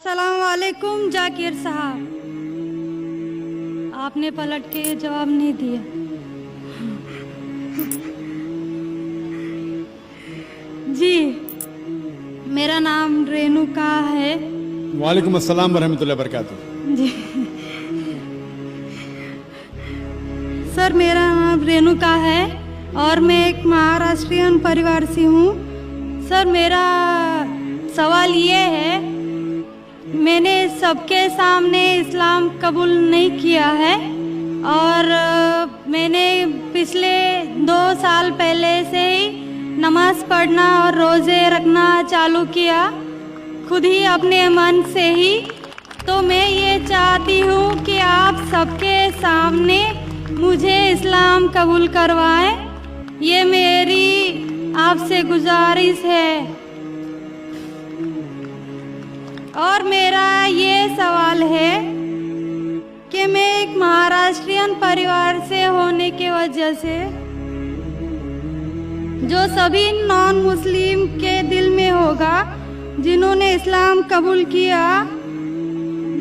अस्सलाम वालेकुम जाकिर साहब, आपने पलट के जवाब नहीं दिया। जी, मेरा नाम रेणुका है। वालेकुम अस्सलाम वरहमतुल्लाहि वबरकातुहू। जी सर, मेरा नाम रेणुका है और मैं एक महाराष्ट्रियन परिवार से हूँ। सर, मेरा सवाल ये है, मैंने सबके सामने इस्लाम कबूल नहीं किया है और मैंने पिछले 2 साल पहले से ही नमाज पढ़ना और रोज़े रखना चालू किया, खुद ही अपने मन से ही। तो मैं ये चाहती हूँ कि आप सबके सामने मुझे इस्लाम कबूल करवाएं, ये मेरी आपसे गुजारिश है। और मेरा ये सवाल है कि मैं एक महाराष्ट्रियन परिवार से होने की वजह से जो सभी नॉन मुस्लिम के दिल में होगा जिन्होंने इस्लाम कबूल किया,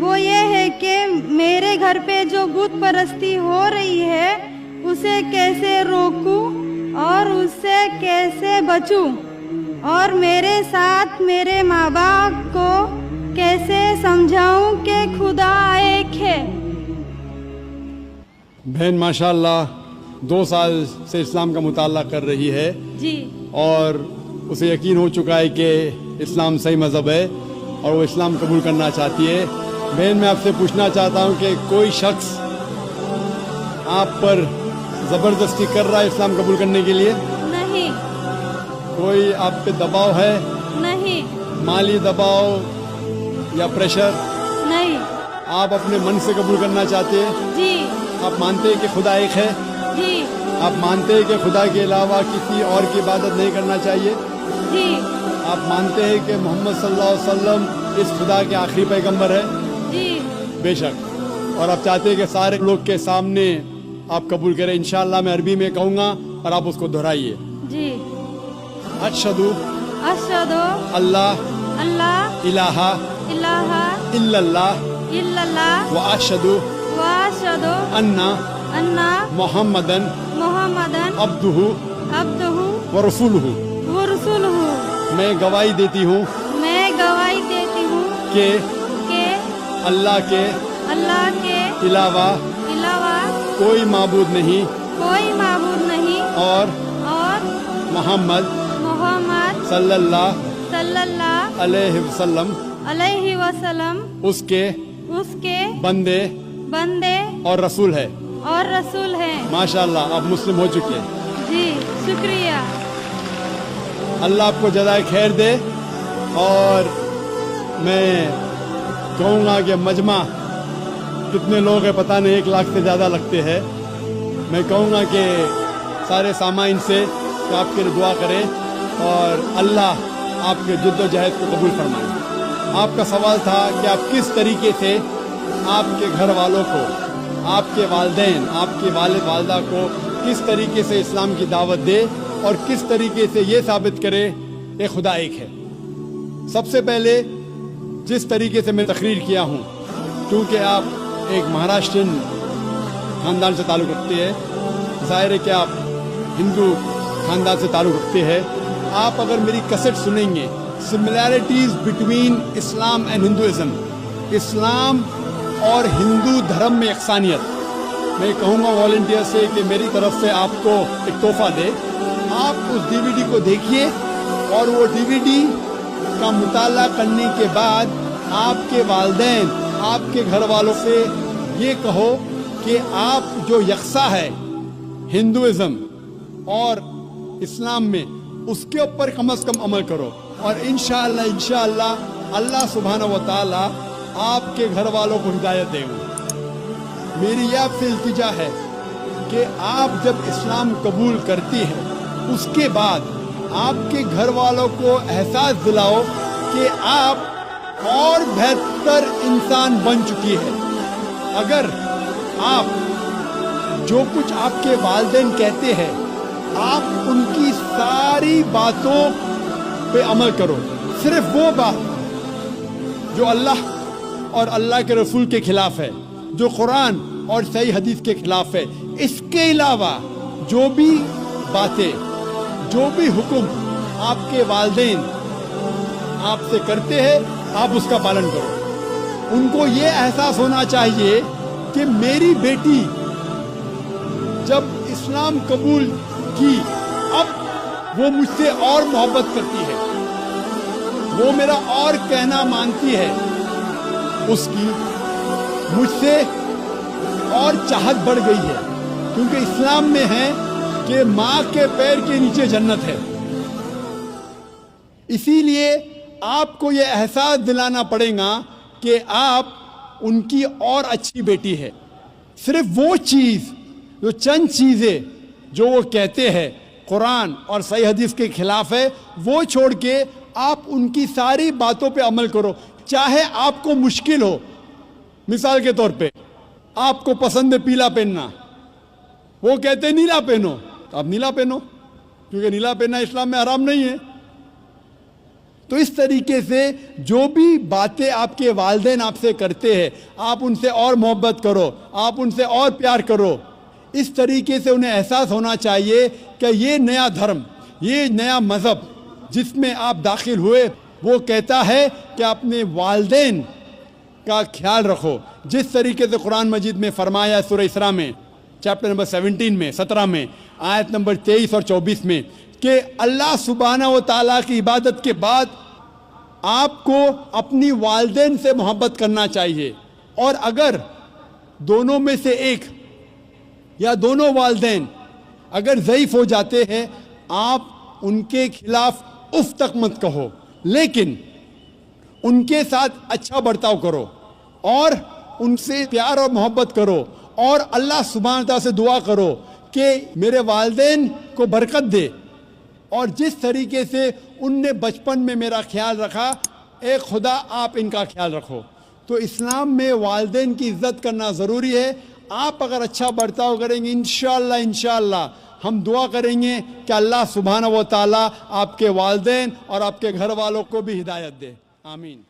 वो ये है कि मेरे घर पे जो बुत परस्ती हो रही है उसे कैसे रोकूं और उससे कैसे बचूं, और मेरे साथ मेरे माँ बाप को कैसे समझाऊं कि खुदा एक है। बहन माशाअल्लाह 2 साल से इस्लाम का मुताला कर रही है जी, और उसे यकीन हो चुका है कि इस्लाम सही मज़हब है और वो इस्लाम कबूल करना चाहती है। बहन, मैं आपसे पूछना चाहता हूँ कि कोई शख्स आप पर ज़बरदस्ती कर रहा है इस्लाम कबूल करने के लिए? नहीं। कोई आप पे दबाव है? नहीं। माली दबाव या प्रेशर? नहीं। आप अपने मन से कबूल करना चाहते हैं? जी। आप मानते हैं कि खुदा एक है? जी। आप मानते हैं कि खुदा के अलावा किसी और की इबादत नहीं करना चाहिए? जी। आप मानते हैं कि मोहम्मद सल्लल्लाहु अलैहि वसल्लम इस खुदा के आखिरी पैगंबर है? जी। बेशक। और आप चाहते हैं कि सारे लोग के सामने आप कबूल करें? इंशाअल्लाह मैं अरबी में कहूँगा और आप उसको दोहराइए। जी। अशहदु अशहदु अल्लाह अल्लाह इलाहा इलाहा इल्लल्लाह इल्लल्लाह व अशहदु व अशहदु अन्ना अन्ना मुहम्मदन मुहम्मदन अब्दुहु अब्दुहु व रसूलुहु। व रसूलुहु। मैं गवाही देती हूँ मैं गवाही देती हूँ कि अल्लाह के अलावा कोई माबूद नहीं और मोहम्मद सल्लल्लाहु अलैहि वसल्लम उसके बंदे और रसूल है। माशाअल्लाह, आप मुस्लिम हो चुके हैं। जी, शुक्रिया। अल्लाह आपको जज़ाए खैर दे। और मैं कहूँगा कि मजमा कितने लोग हैं पता नहीं, 1 लाख से ज़्यादा लगते हैं। मैं कहूँगा कि सारे सामाइन से कि आपके लिए दुआ करें और अल्लाह आपके जद्दोजहद को कबूल फरमाए। आपका सवाल था कि आप किस तरीके से आपके घर वालों को, आपके वालिदैन, आपके वालिद वालिदा को किस तरीके से इस्लाम की दावत दे और किस तरीके से ये साबित करे कि खुदा एक है। सबसे पहले जिस तरीके से मैं तकरीर किया हूँ, क्योंकि आप एक महाराष्ट्रियन ख़ानदान से ताल्लुक़ रखते हैं, ज़ाहिर है कि आप हिंदू ख़ानदान से ताल्लुक़ रखते हैं। आप अगर मेरी कैसेट सुनेंगे, similarities between Islam and Hinduism, Islam और हिंदू धर्म में यकसानियत, मैं कहूँगा वॉलंटियर से कि मेरी तरफ से आपको एक तोहफा दे। आप उस DVD को देखिए और वो DVD का मुताला करने के बाद आपके वालिदैन, आपके घर वालों से ये कहो कि आप जो यकसा है हिंदुइज़्म और इस्लाम में, उसके ऊपर कम से कम अमल करो और इंशाअल्लाह अल्लाह सुब्हानहू व तआला आपके घर वालों को हिदायत देंगे। मेरी ये आपसे इल्तिजा है कि आप जब इस्लाम कबूल करती हैं, उसके बाद आपके घर वालों को एहसास दिलाओ कि आप और बेहतर इंसान बन चुकी है। अगर आप जो कुछ आपके वालिदैन कहते हैं, आप उनकी सारी बातों पे अमल करो, सिर्फ वो बात جو اللہ اور اللہ کے رسول کے خلاف ہے, جو قرآن اور صحیح حدیث کے خلاف ہے. اس کے علاوہ جو بھی باتیں, جو بھی حکم آپ کے والدین آپ سے کرتے ہیں, آپ اس کا پالن کرو. ان کو یہ احساس ہونا چاہیے کہ میری بیٹی جب اسلام قبول کی, اب وہ مجھ سے اور محبت کرتی ہے, وہ میرا اور کہنا مانتی ہے, اس کی مجھ سے اور چاہت بڑھ گئی ہے. کیونکہ اسلام میں ہے کہ ماں کے پیر کے نیچے جنت ہے. اسی لیے آپ کو یہ احساس دلانا پڑے گا کہ آپ ان کی اور اچھی بیٹی ہے. صرف وہ چیز, جو چند چیزیں جو وہ کہتے ہیں قرآن اور صحیح حدیث کے خلاف ہے, وہ چھوڑ کے آپ ان کی ساری باتوں پہ عمل کرو. چاہے آپ کو مشکل ہو. مثال کے طور پہ آپ کو پسند ہے پیلا پہننا, وہ کہتے ہیں نیلا پہنو, تو آپ نیلا پہنو, کیونکہ نیلا پہننا اسلام میں حرام نہیں ہے. تو اس طریقے سے جو بھی باتیں آپ کے والدین آپ سے کرتے ہیں, آپ ان سے اور محبت کرو, آپ ان سے اور پیار کرو. اس طریقے سے انہیں احساس ہونا چاہیے کہ یہ نیا دھرم, یہ نیا مذہب جس میں آپ داخل ہوئے, وہ کہتا ہے کہ اپنے والدین کا خیال رکھو. جس طریقے سے قرآن مجید میں فرمایا سورہ اسراء میں چیپٹر نمبر 17 میں آیت نمبر 23 اور 24 میں کہ اللہ سبحانہ و تعالیٰ کی عبادت کے بعد آپ کو اپنی والدین سے محبت کرنا چاہیے. اور اگر دونوں میں سے ایک یا دونوں والدین اگر ضعیف ہو جاتے ہیں, آپ ان کے خلاف اف تک مت کہو, لیکن ان کے ساتھ اچھا برتاؤ کرو اور ان سے پیار اور محبت کرو, اور اللہ سبحانہ تعالیٰ سے دعا کرو کہ میرے والدین کو برکت دے, اور جس طریقے سے ان نے بچپن میں میرا خیال رکھا, اے خدا آپ ان کا خیال رکھو. تو اسلام میں والدین کی عزت کرنا ضروری ہے. آپ اگر اچھا برتاؤ کریں گے, انشاءاللہ ہم دعا کریں گے کہ اللہ سبحانہ و تعالیٰ آپ کے والدین اور آپ کے گھر والوں کو بھی ہدایت دے. آمین.